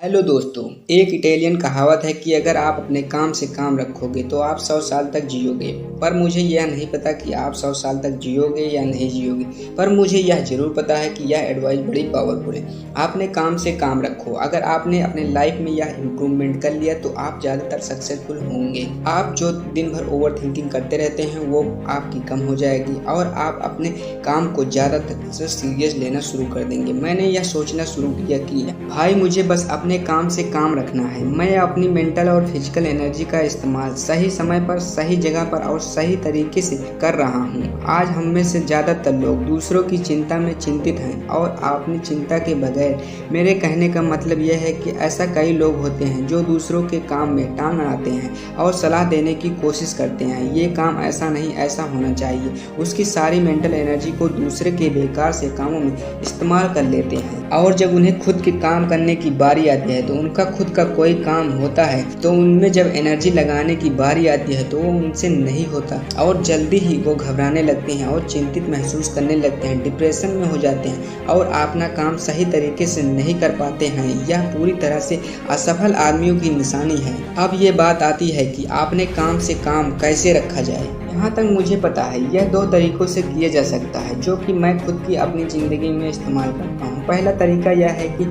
Hello दोस्तों, एक Italian कहावत है कि अगर आप अपने काम से काम रखोगे तो आप 100 साल तक जियोगे। पर मुझे यह नहीं पता कि आप 100 साल तक जियोगे या नहीं जियोगे। पर मुझे यह ज़रूर पता है कि यह एडवाइस बड़ी पावरफुल है। आपने काम से काम रखो। अगर आपने अपने लाइफ में यह इम्प्रूवमेंट कर लिया तो आप ज़्यादातर सक्सेसफुल होंगे। आप जो दिन भर ओवर थिंकिंग करते रहते हैं वो आपकी कम हो जाएगी और आप अपने काम को ज़्यादातर सीरियस लेना शुरू कर देंगे। मैंने यह सोचना शुरू किया कि भाई मुझे बस अपने काम से काम रखना है। मैं अपनी मेंटल और फिजिकल एनर्जी का इस्तेमाल सही समय पर, सही जगह पर और सही तरीके से कर रहा हूँ। आज हम में से ज़्यादातर लोग दूसरों की चिंता में चिंतित हैं और अपनी चिंता के बगैर। मेरे कहने का मतलब यह है कि ऐसा कई लोग होते हैं जो दूसरों के काम में टांग अड़ाते हैं और सलाह देने की कोशिश करते हैं। ये काम ऐसा नहीं, ऐसा होना चाहिए। उसकी सारी मेंटल एनर्जी को दूसरे के बेकार से कामों में इस्तेमाल कर लेते हैं और जब उन्हें खुद के काम करने की बारी आती है तो उनका खुद का कोई काम होता है तो उनमें जब एनर्जी लगाने की बारी आती है तो वो उनसे नहीं होता और जल्दी ही वो घबराने लगते हैं और चिंतित महसूस करने लगते हैं, डिप्रेशन में हो जाते हैं और अपना काम सही तरीके से नहीं कर पाते हैं। यह पूरी तरह से असफल आदमियों की निशानी है। अब ये बात आती है कि आपने काम से काम कैसे रखा जाए। यहाँ तक मुझे पता है यह दो तरीकों से किया जा सकता है जो कि मैं खुद की अपनी ज़िंदगी में इस्तेमाल करता हूँ। पहला तरीका यह है कि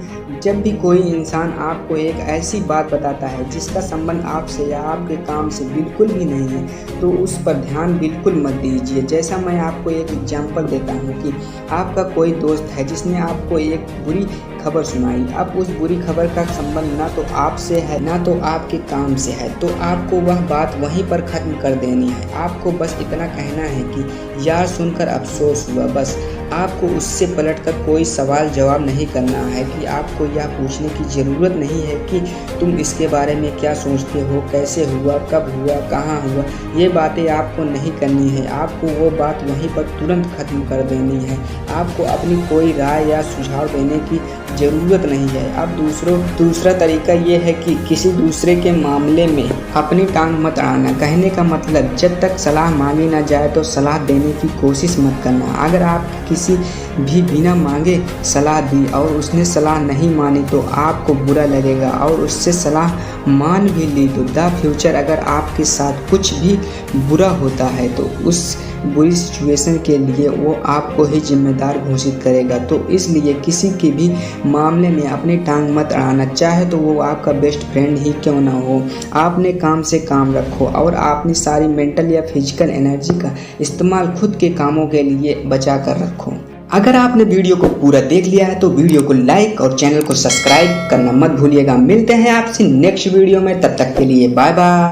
जब भी कोई इंसान आपको एक ऐसी बात बताता है जिसका संबंध आपसे या आपके काम से बिल्कुल भी नहीं है तो उस पर ध्यान बिल्कुल मत दीजिए। जैसा मैं आपको एक एग्जांपल देता हूँ कि आपका कोई दोस्त है जिसने आपको एक बुरी खबर सुनाई। अब उस बुरी खबर का संबंध ना तो आपसे है ना तो आपके काम से है, तो आपको वह बात वहीं पर ख़त्म कर देनी है। आपको बस इतना कहना है कि यार सुनकर अफसोस हुआ। बस आपको उससे पलटकर कोई सवाल जवाब नहीं करना है कि आपको यह पूछने की ज़रूरत नहीं है कि तुम इसके बारे में क्या सोचते हो, कैसे हुआ, कब हुआ, कहाँ हुआ। ये बातें आपको नहीं करनी है। आपको वो बात वहीं पर तुरंत ख़त्म कर देनी है। आपको अपनी कोई राय या सुझाव देने की ज़रूरत नहीं है। अब दूसरा तरीका ये है कि किसी दूसरे के मामले में अपनी टांग मत अड़ाना। कहने का मतलब जब तक सलाह मांगी ना जाए तो सलाह देने की कोशिश मत करना। अगर आप किसी भी बिना मांगे सलाह दी और उसने सलाह नहीं मानी तो आपको बुरा लगेगा और उससे सलाह मान भी ली तो द फ्यूचर अगर आपके साथ कुछ भी बुरा होता है तो उस बुरी सिचुएशन के लिए वो आपको ही जिम्मेदार घोषित करेगा। तो इसलिए किसी के भी मामले में अपनी टांग मत अड़ाना, चाहे तो वो आपका बेस्ट फ्रेंड ही क्यों ना हो। आपने काम से काम रखो और अपनी सारी मेंटल या फिजिकल एनर्जी का इस्तेमाल खुद के कामों के लिए बचा कर रखो। अगर आपने वीडियो को पूरा देख लिया है तो वीडियो को लाइक और चैनल को सब्सक्राइब करना मत भूलिएगा। मिलते हैं आपसे नेक्स्ट वीडियो में, तब तक के लिए बाय बाय।